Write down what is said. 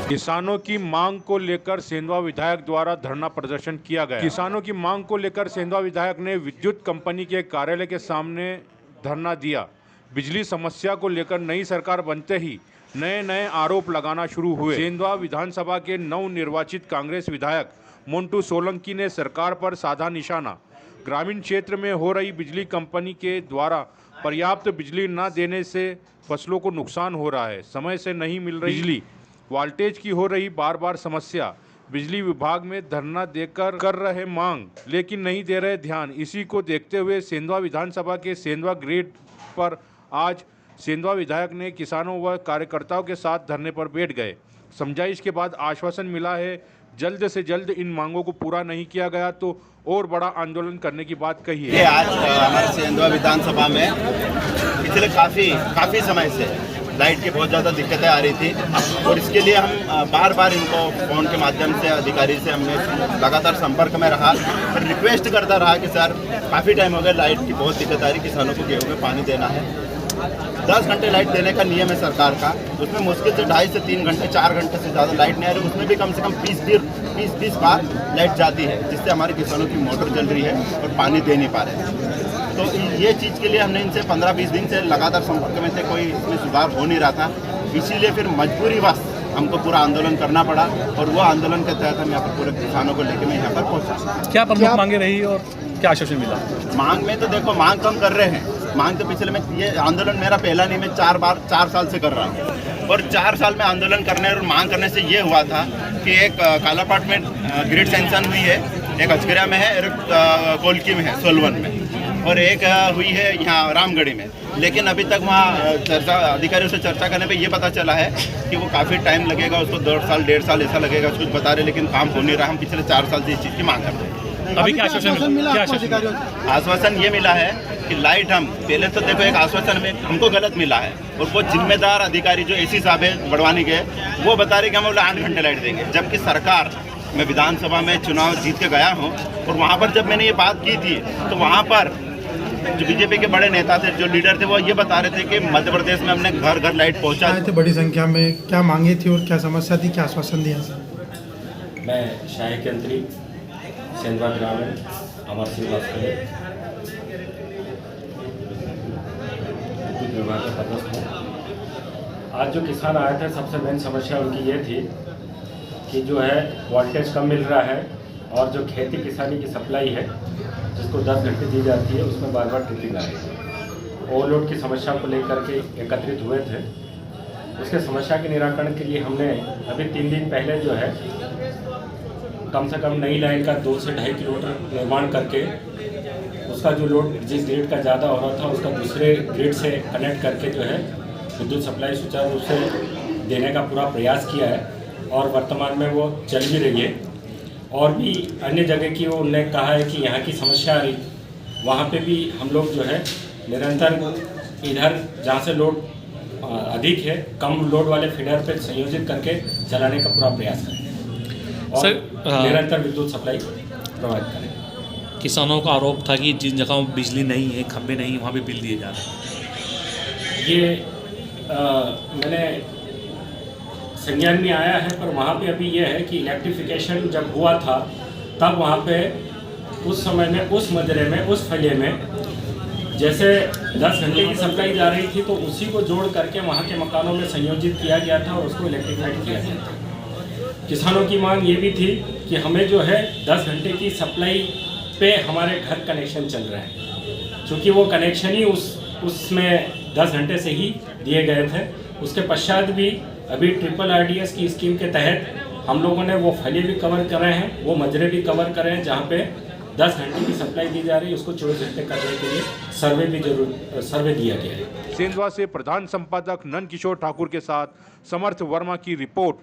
किसानों की मांग को लेकर सेंधवा विधायक द्वारा धरना प्रदर्शन किया गया। किसानों की मांग को लेकर सेंधवा विधायक ने विद्युत कंपनी के कार्यालय के सामने धरना दिया। बिजली समस्या को लेकर नई सरकार बनते ही नए नए आरोप लगाना शुरू हुए। सेंधवा विधानसभा के नवनिर्वाचित कांग्रेस विधायक मोन्टू सोलंकी ने सरकार पर साधा निशाना। ग्रामीण क्षेत्र में हो रही बिजली कंपनी के द्वारा पर्याप्त बिजली न देने से फसलों को नुकसान हो रहा है। समय से नहीं मिल रही बिजली, वोल्टेज की हो रही बार बार समस्या। बिजली विभाग में धरना देकर कर रहे मांग, लेकिन नहीं दे रहे ध्यान। इसी को देखते हुए सेंधवा विधानसभा के सेंधवा ग्रेड पर आज सेंधवा विधायक ने किसानों व कार्यकर्ताओं के साथ धरने पर बैठ गए। समझाइश के बाद आश्वासन मिला है, जल्द से जल्द इन मांगों को पूरा नहीं किया गया तो और बड़ा आंदोलन करने की बात कही है। आज हमारे सेंधवा विधानसभा में पिछले काफ़ी समय से लाइट की बहुत ज़्यादा दिक्कतें आ रही थी और इसके लिए हम बार बार इनको फ़ोन के माध्यम से अधिकारी से हमने लगातार संपर्क में रहा और रिक्वेस्ट करता रहा कि सर काफ़ी टाइम हो गया, लाइट की बहुत दिक्कत आ रही, किसानों को गेहूँ में पानी देना है। 10 घंटे लाइट देने का नियम है सरकार का, उसमें मुश्किल से 2.5 से 3 घंटे 4 घंटे से ज़्यादा लाइट नहीं आ रही। उसमें भी कम से कम 20 बार लाइट जाती है, जिससे हमारे किसानों की मोटर जल रही है और पानी दे नहीं पा रहे हैं। तो ये चीज़ के लिए हमने इनसे 15-20 दिन से लगातार संपर्क में थे, कोई इसमें सुधार हो नहीं रहा था। इसीलिए फिर मजबूरीवश हमको पूरा आंदोलन करना पड़ा और वो आंदोलन के तहत हम यहाँ पर पूरे किसानों को लेकर मैं यहाँ पर पहुँचा। क्या प्रमुख मांगे रही और क्या आश्वासन मिला? मांग में तो देखो, मांग तो हम कर रहे हैं। मांग तो पिछले में, ये आंदोलन मेरा पहला नहीं, मैं 4 साल से कर रहा हूँ और 4 साल में आंदोलन करने और मांग करने से ये हुआ था कि एक कालापाट में ग्रिड सेंक्शन हुई है, एक अचकरिया में है, एक कोलकी में है, सोलवन में, और एक हुई है यहाँ रामगढ़ी में। लेकिन अभी तक वहाँ अधिकारियों से चर्चा करने पे ये पता चला है कि वो काफ़ी टाइम लगेगा, उसको 1.5 साल ऐसा लगेगा, कुछ बता रहे, लेकिन काम हो नहीं रहा। हम पिछले 4 साल से इस चीज़ की मांग करते हैं। अभी क्या आश्वासन मिला? आश्वासन ये मिला है कि लाइट, हम पहले तो देखो एक आश्वासन में हमको गलत मिला है और वो जिम्मेदार अधिकारी जो एसी साहब है बड़वानी के, वो बता रहे कि हम 8 घंटे लाइट देंगे, जबकि सरकार, मैं विधानसभा में चुनाव जीत के गया हूँ और वहाँ पर जब मैंने ये बात की थी तो वहाँ पर जो बीजेपी के बड़े नेता थे, जो लीडर थे, वो ये बता रहे थे कि मध्य प्रदेश में हमने घर घर लाइट पहुँचा थे। बड़ी संख्या में क्या मांगे थी और क्या समस्या थी, क्या आश्वासन दिया? मैं शाही के अंतरी सेंधवा ग्रामीण अमर सिंह वास्तव विभाग का पदस्थ हूँ। आज जो किसान आए थे, सबसे मेन समस्या उनकी ये थी कि जो है वोल्टेज कम मिल रहा है और जो खेती किसानी की सप्लाई है, जिसको 10 घंटे दी जाती है, उसमें बार बार ट्रिपिंग आ रही है। ओवरलोड की समस्या को लेकर के एकत्रित हुए थे। उसके समस्या के निराकरण के लिए हमने अभी 3 दिन पहले जो है कम से कम नई लाइन का 2 से 2.5 किलोमीटर निर्माण करके उसका जो लोड जिस ग्रिड का ज़्यादा हो रहा था, उसका दूसरे ग्रिड से कनेक्ट करके जो है विद्युत सप्लाई सुचारू रूप से देने का पूरा प्रयास किया है और वर्तमान में वो चल भी रही है। और भी अन्य जगह की वो उन्होंने कहा है कि यहाँ की समस्या आ रही, वहाँ पे भी हम लोग जो है निरंतर इधर जहाँ से लोड अधिक है, कम लोड वाले फीडर पे संयोजित करके चलाने का पूरा प्रयास करें और निरंतर विद्युत सप्लाई प्रोवाइड करें। किसानों का आरोप था कि जिन जगहों में बिजली नहीं है, खंभे नहीं, वहाँ भी बिल दिए जा रहे हैं। ये मैंने संज्ञान में आया है, पर वहाँ पे अभी ये है कि इलेक्ट्रिफिकेशन जब हुआ था तब वहाँ पे उस समय में, उस मजरे में, उस फले में जैसे 10 घंटे की सप्लाई जा रही थी, तो उसी को जोड़ करके वहाँ के मकानों में संयोजित किया गया था और उसको इलेक्ट्रीफाइड किया गया था। किसानों की मांग ये भी थी कि हमें जो है 10 घंटे की सप्लाई पे हमारे घर कनेक्शन चल रहे हैं, क्योंकि वो कनेक्शन ही उसमें 10 घंटे से ही दिए गए थे। उसके पश्चात भी अभी RRRDS की स्कीम के तहत हम लोगों ने वो फले भी कवर करे हैं, वो मजरे भी कवर करे हैं, जहाँ पे 10 घंटे की सप्लाई दी जा रही है, उसको 24 घंटे करने के लिए सर्वे दिया गया है। सेंधवा से प्रधान संपादक नंद किशोर ठाकुर के साथ समर्थ वर्मा की रिपोर्ट।